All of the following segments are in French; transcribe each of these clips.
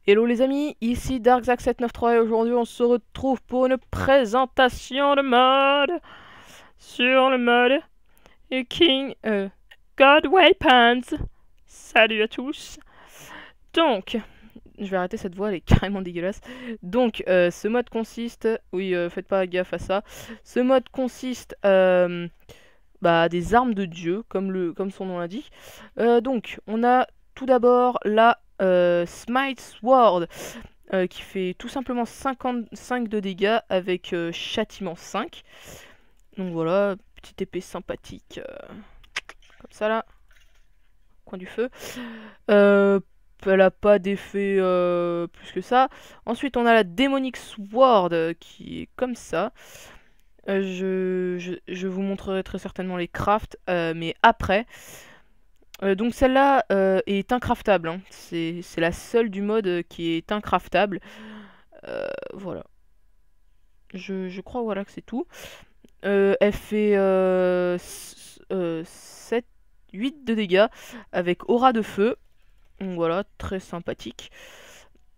Hello les amis, ici DarkZack793 et aujourd'hui on se retrouve pour une présentation de mode sur le mode King God Weapons. Salut à tous. Donc, je vais arrêter cette voix, elle est carrément dégueulasse. Donc, ce mode consiste, oui, faites pas gaffe à ça. Ce mode consiste des armes de dieu, comme son nom l'indique. Donc, on a tout d'abord la Smite Sword qui fait tout simplement 55 de dégâts avec châtiment 5. Donc voilà, petite épée sympathique. Comme ça là. Coin du feu. Elle a pas d'effet plus que ça. Ensuite on a la Demonic Sword qui est comme ça. Je vous montrerai très certainement les crafts, mais après. Donc celle-là est incraftable, hein. C'est la seule du mode qui est incraftable. Voilà. Je crois voilà que c'est tout. Elle fait 7, 8 de dégâts avec aura de feu. Donc voilà, très sympathique.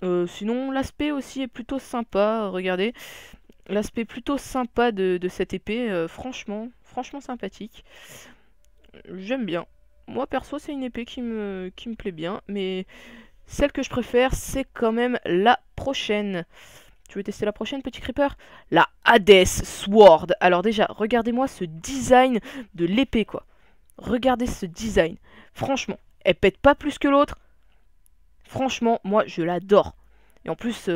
Sinon l'aspect aussi est plutôt sympa, regardez. L'aspect plutôt sympa de cette épée, franchement sympathique. J'aime bien. Moi perso c'est une épée qui me plaît bien, mais celle que je préfère c'est quand même la prochaine. Tu veux tester la prochaine, petit creeper? La Hades Sword. Alors déjà, regardez-moi ce design de l'épée quoi. Regardez ce design. Franchement, elle pète pas plus que l'autre. Franchement, moi je l'adore. Et en plus,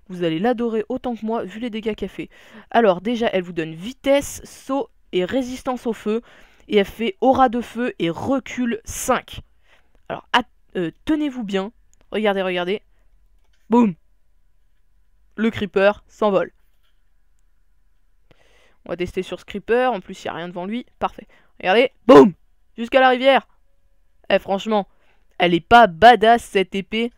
vous allez l'adorer autant que moi vu les dégâts qu'elle fait. Alors déjà, elle vous donne vitesse, saut et résistance au feu. Et elle fait aura de feu et recul 5. Alors, tenez-vous bien. Regardez, regardez. Boum. Le creeper s'envole. On va tester sur ce creeper. En plus, il n'y a rien devant lui. Parfait. Regardez. Boum. Jusqu'à la rivière. Franchement, elle est pas badass cette épée.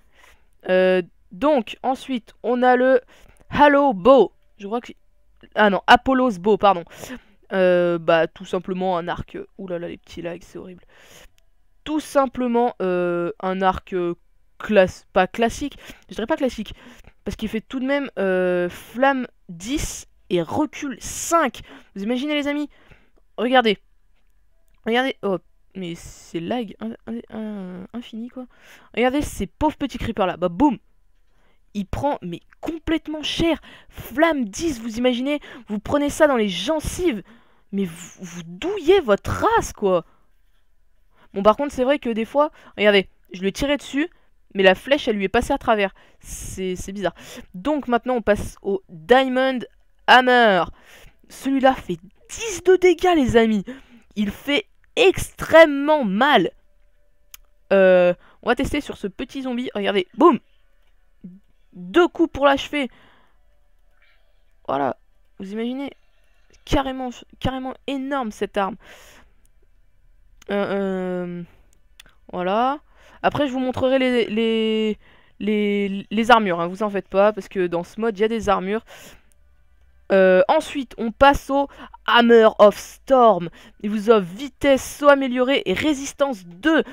Donc, ensuite, on a le Halo Bow. Je crois que... Ah non, Apollo's Bow, pardon. Tout simplement un arc. Ouh là là, les petits lags, c'est horrible. Tout simplement un arc pas classique. Je dirais pas classique. Parce qu'il fait tout de même flamme 10 et recul 5. Vous imaginez les amis? Regardez. Regardez. Oh, mais c'est lag infini quoi. Regardez ces pauvres petits creepers là. Bah boum. Il prend mais complètement cher. Flamme 10, vous imaginez? Vous prenez ça dans les gencives. Mais vous douillez votre race, quoi. Bon, par contre, c'est vrai que des fois... Regardez, je lui ai tiré dessus, mais la flèche, elle lui est passée à travers. C'est bizarre. Donc, maintenant, on passe au Diamond Hammer. Celui-là fait 10 de dégâts, les amis. Il fait extrêmement mal. On va tester sur ce petit zombie. Regardez, boum. 2 coups pour l'achever. Voilà, vous imaginez? Carrément énorme cette arme. Voilà. Après je vous montrerai les armures, hein, vous en faites pas, parce que dans ce mode il y a des armures. Ensuite on passe au Hammer of Storm. Il vous offre vitesse, saut amélioré et résistance 2.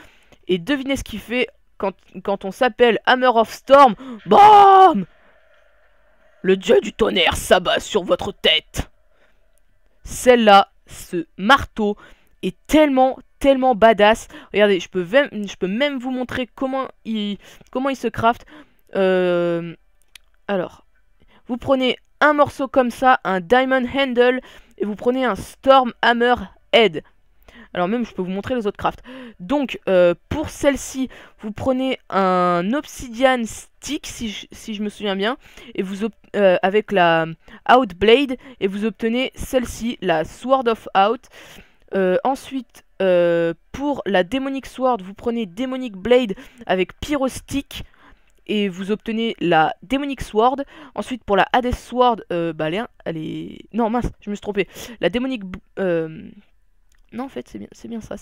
Et devinez ce qu'il fait quand on s'appelle Hammer of Storm. BAM! Le dieu du tonnerre s'abat sur votre tête. Celle-là, ce marteau, est tellement badass. Regardez, je peux même vous montrer comment il se craft. Alors, vous prenez un morceau comme ça, un Diamond Handle, et vous prenez un Storm Hammer Head. Alors même, je peux vous montrer les autres crafts. Donc, pour celle-ci, vous prenez un Obsidian Stick, si je me souviens bien, et vous avec la Outblade, et vous obtenez celle-ci, la Sword of Out. Ensuite, pour la Demonic Sword, vous prenez Demonic Blade avec Pyrostick, et vous obtenez la Demonic Sword. Ensuite, pour la Hades Sword, elle est... Non, mince, je me suis trompé. La Demonic... Non, en fait, c'est bien ça.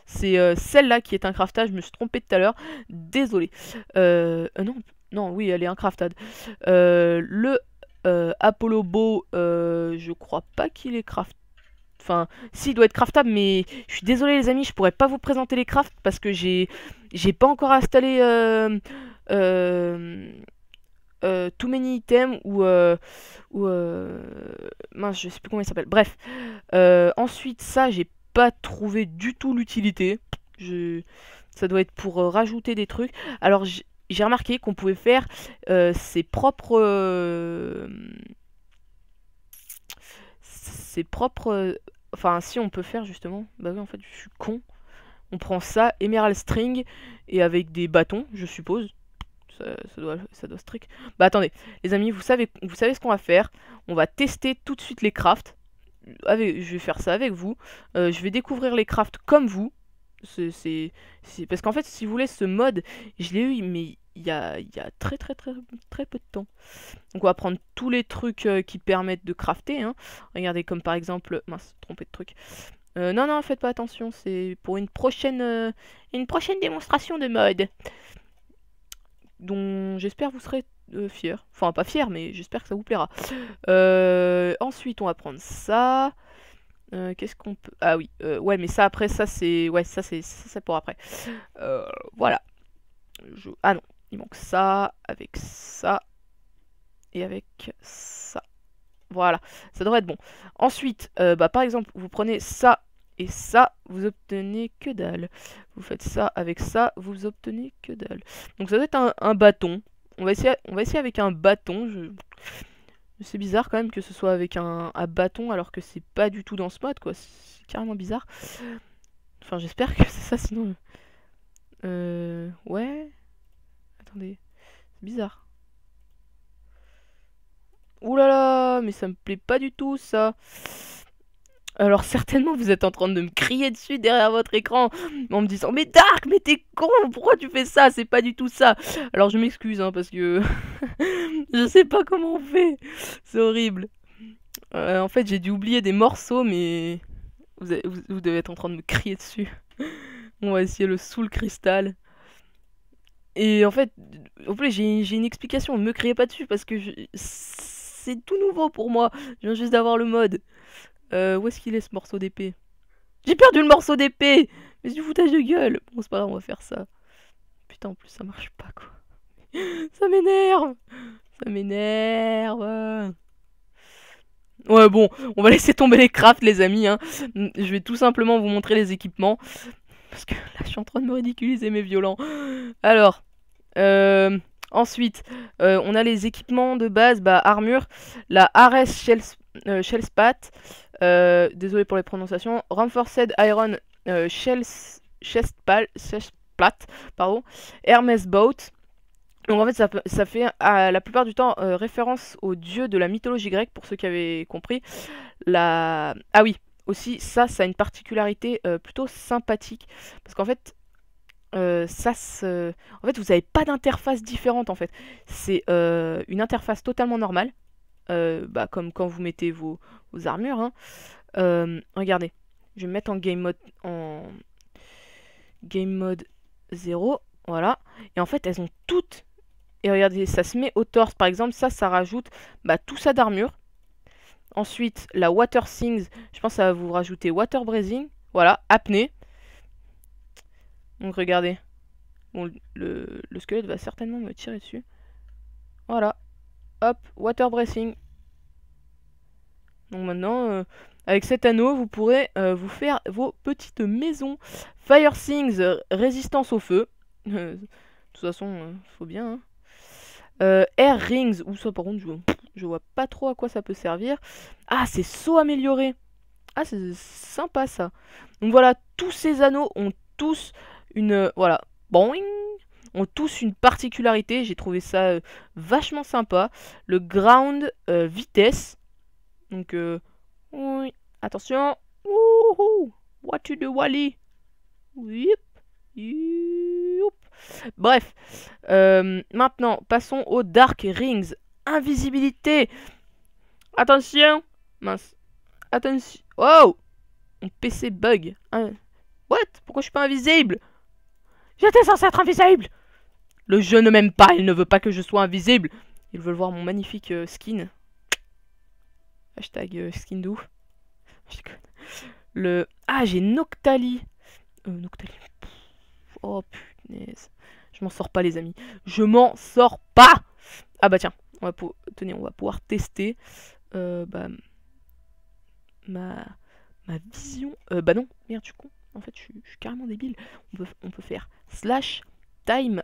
C'est celle-là qui est un craftage. Je me suis trompé tout à l'heure. Désolé. Non, oui, elle est incraftable. Le Apollo Bow, je crois pas qu'il est craft. Enfin, si, il doit être craftable, mais je suis désolé, les amis, je pourrais pas vous présenter les crafts parce que j'ai pas encore installé Too Many Items mince, je sais plus comment il s'appelle. Bref. Ensuite, ça, j'ai pas trouvé du tout l'utilité. Ça doit être pour rajouter des trucs. Alors, j'ai remarqué qu'on pouvait faire ses propres... Enfin, si on peut faire justement... Bah oui, en fait, je suis con. On prend ça, Emerald String, et avec des bâtons, je suppose. Ça doit strict. Bah attendez, les amis, vous savez ce qu'on va faire. On va tester tout de suite les crafts. Je vais faire ça avec vous. Je vais découvrir les crafts comme vous. Parce qu'en fait, si vous voulez, ce mode, je l'ai eu, mais il y a très peu de temps. Donc on va prendre tous les trucs qui permettent de crafter. Hein. Regardez, comme par exemple... Mince, trompé de truc. Non, faites pas attention, c'est pour une prochaine démonstration de mode. Dont j'espère vous serez fiers. Enfin, pas fiers, mais j'espère que ça vous plaira. Ensuite, on va prendre ça. Qu'est-ce qu'on peut... Ah oui, ouais, mais ça après, ça c'est... Ouais, ça c'est pour après. Voilà. Ah non, il manque ça, avec ça, et avec ça. Voilà, ça devrait être bon. Ensuite, bah, par exemple, vous prenez ça et ça, vous obtenez que dalle. Vous faites ça avec ça, vous obtenez que dalle. Donc ça doit être un bâton. On va essayer avec un bâton. C'est bizarre quand même que ce soit avec un bâton alors que c'est pas du tout dans ce mode, quoi. C'est carrément bizarre. Enfin, j'espère que c'est ça, sinon... Ouais... Attendez, c'est bizarre. Ouh là là, mais ça me plaît pas du tout, ça. Alors certainement vous êtes en train de me crier dessus derrière votre écran en me disant mais Dark, mais t'es con, pourquoi tu fais ça, c'est pas du tout ça. Alors je m'excuse hein, parce que je sais pas comment on fait, c'est horrible. En fait j'ai dû oublier des morceaux mais vous devez être en train de me crier dessus. On va essayer le Soul Crystal. Et en fait, en plus j'ai une explication, ne me criez pas dessus parce que c'est tout nouveau pour moi, je viens juste d'avoir le mode. Où est-ce qu'il est ce morceau d'épée? J'ai perdu le morceau d'épée! Mais c'est du foutage de gueule! Bon, c'est pas grave, on va faire ça. Putain, en plus, ça marche pas, quoi. Ça m'énerve! Ça m'énerve! Ouais, bon, on va laisser tomber les crafts, les amis. Hein. Je vais tout simplement vous montrer les équipements. Parce que là, je suis en train de me ridiculiser, mes violents. Alors, ensuite, on a les équipements de base. Bah, armure. La Ares Shellspat. Désolé pour les prononciations. Reinforced Iron Chestplate, pardon. Hermes Boat. Donc en fait ça fait la plupart du temps référence aux dieux de la mythologie grecque pour ceux qui avaient compris. Ah oui, aussi ça a une particularité plutôt sympathique parce qu'en fait en fait vous n'avez pas d'interface différente en fait. C'est une interface totalement normale. Bah, comme quand vous mettez vos armures. Hein. Regardez, je vais me mettre en game mode 0. Voilà. Et en fait, elles ont toutes. Et regardez, ça se met au torse. Par exemple, ça rajoute bah, tout ça d'armure. Ensuite, la Water Things. Je pense que ça va vous rajouter Water Breathing. Voilà, apnée. Donc regardez. Bon, le squelette va certainement me tirer dessus. Voilà. Hop, Water Breathing. Donc maintenant, avec cet anneau, vous pourrez vous faire vos petites maisons. Fire Things, résistance au feu. De toute façon, faut bien. Hein. Air Rings, ou ça par contre, je vois pas trop à quoi ça peut servir. Ah, c'est saut amélioré. Ah, c'est sympa ça. Donc voilà, tous ces anneaux ont tous une... voilà, boing, ont tous une particularité. J'ai trouvé ça vachement sympa. Le ground vitesse. Donc, oui, attention. Wouhou! What you do, Wally? Yep. Yep. Bref, maintenant, passons aux Dark Rings. Invisibilité. Attention. Mince. Attention. Wow! Mon PC bug. What? Pourquoi je suis pas invisible? J'étais censé être invisible! Le jeu ne m'aime pas, il ne veut pas que je sois invisible. Ils veulent voir mon magnifique skin. Hashtag skin d'ouf. Ah, j'ai Noctali. Noctali. Oh, punaise. Je m'en sors pas, les amis. Je m'en sors pas! Ah bah tiens, tenez, on va pouvoir tester bah, ma vision. Bah non, merde, je suis con. En fait, je suis carrément débile. On peut faire slash time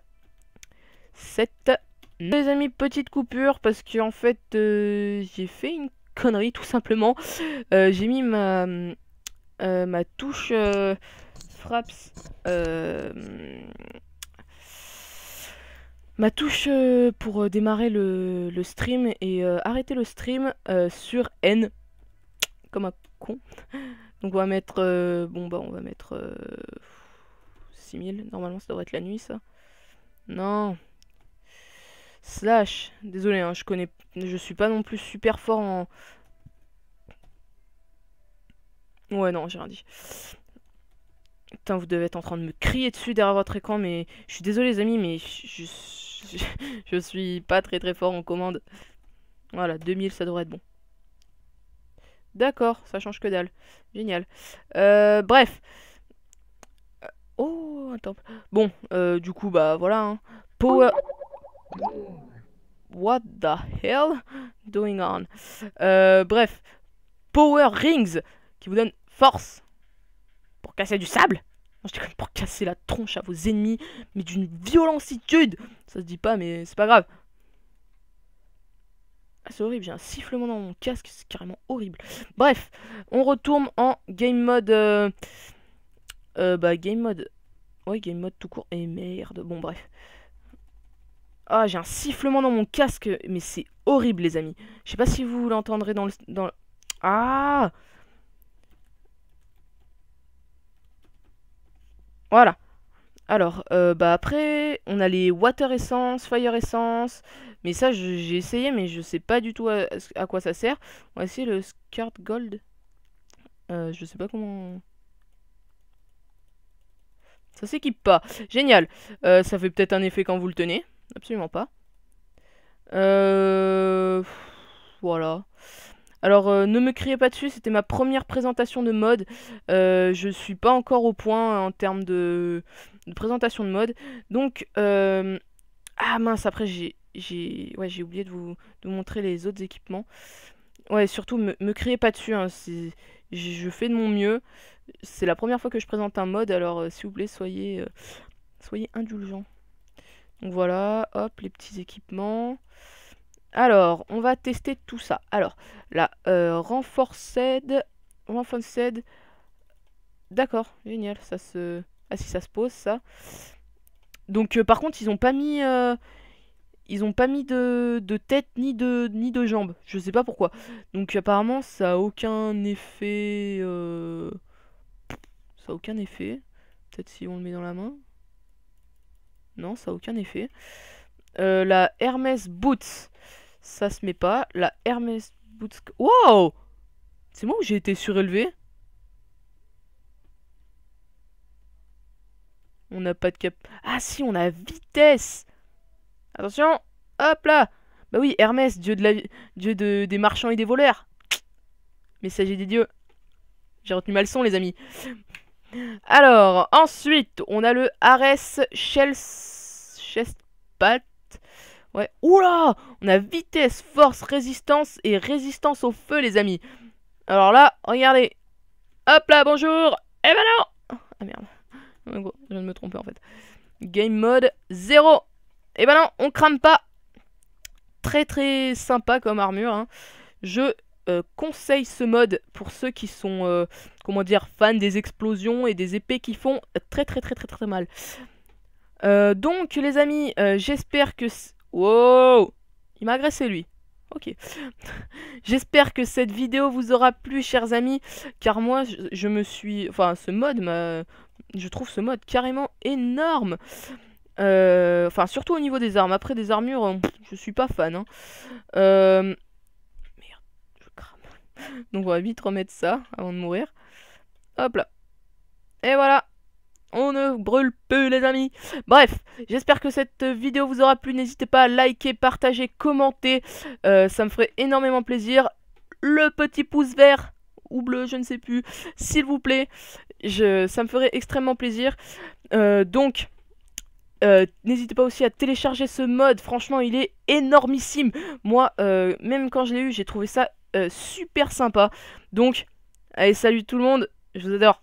7. Les amis, petite coupure parce que en fait, j'ai fait une connerie tout simplement. J'ai mis ma touche fraps. Ma touche pour démarrer le stream et arrêter le stream sur N comme un con. Donc on va mettre bon bah on va mettre 6000. Normalement ça devrait être la nuit ça. Non. Slash. Désolé hein, je suis pas non plus super fort en. Ouais non, j'ai rien dit. Putain, vous devez être en train de me crier dessus derrière votre écran, mais je suis désolé les amis, mais je suis pas très fort en commande. Voilà, 2000 ça devrait être bon. D'accord, ça change que dalle. Génial. Bref. Oh, attends. Bon, du coup, bah voilà. Hein. Power... What the hell going on? Bref. Power Rings qui vous donne force pour casser du sable. Je dis pour casser la tronche à vos ennemis, mais d'une violentitude. Ça se dit pas, mais c'est pas grave. Ah, c'est horrible, j'ai un sifflement dans mon casque, c'est carrément horrible. Bref, on retourne en game mode. Bah, game mode. Ouais, game mode tout court. Et merde, bon, bref. Ah, j'ai un sifflement dans mon casque, mais c'est horrible, les amis. Je sais pas si vous l'entendrez dans le. Ah! Voilà. Alors, bah après, on a les Water Essence, Fire Essence. Mais ça, j'ai essayé, mais je sais pas du tout à quoi ça sert. On va essayer le Scart Gold. Je sais pas comment. Ça s'équipe pas. Génial. Ça fait peut-être un effet quand vous le tenez. Absolument pas. Voilà. Alors, ne me criez pas dessus, c'était ma première présentation de mode. Je suis pas encore au point en termes de présentation de mode. Donc, ah mince, après j'ai oublié de vous montrer les autres équipements. Ouais, surtout, me criez pas dessus, hein, je fais de mon mieux. C'est la première fois que je présente un mode, alors s'il vous plaît, soyez indulgents. Donc voilà, hop, les petits équipements. Alors, on va tester tout ça. Alors, la renforced. D'accord, génial. Ça se. Ah si, ça se pose, ça. Donc, par contre, ils ont pas mis de tête ni de jambes. Je sais pas pourquoi. Donc, apparemment, ça a aucun effet. Ça a aucun effet. Peut-être si on le met dans la main. Non, ça a aucun effet. La Hermès Boots. Ça se met pas. La Hermès Boots... Wow! C'est moi où j'ai été surélevé? On n'a pas de cap... Ah si, on a vitesse! Attention! Hop là! Bah oui, Hermès, dieu des marchands et des voleurs. Messager des dieux. J'ai retenu ma leçon, les amis. Alors, ensuite, on a le Ares Chestpat. Ouais. Oula! On a vitesse, force, résistance et résistance au feu, les amis. Alors là, regardez. Hop là, bonjour. Eh ben non! Ah merde. Je viens de me tromper en fait. Game mode 0. Eh ben non, on crame pas. Très sympa comme armure. Hein. Je conseille ce mode pour ceux qui sont, comment dire, fans des explosions et des épées qui font très mal. Donc les amis, j'espère que... Wow! Il m'a agressé lui. Ok. J'espère que cette vidéo vous aura plu, chers amis, car moi, je me suis... Enfin, ce mode, je trouve ce mode carrément énorme. Enfin, surtout au niveau des armes. Après, des armures, je suis pas fan. Hein. Merde, je crame. Donc, on va vite remettre ça avant de mourir. Hop là. Et voilà. On ne brûle plus, les amis. Bref, j'espère que cette vidéo vous aura plu. N'hésitez pas à liker, partager, commenter. Ça me ferait énormément plaisir. Le petit pouce vert ou bleu, je ne sais plus. S'il vous plaît, ça me ferait extrêmement plaisir. Donc, N'hésitez pas aussi à télécharger ce mode, franchement il est énormissime. Moi, même quand je l'ai eu, j'ai trouvé ça super sympa. Donc, allez, salut tout le monde, je vous adore.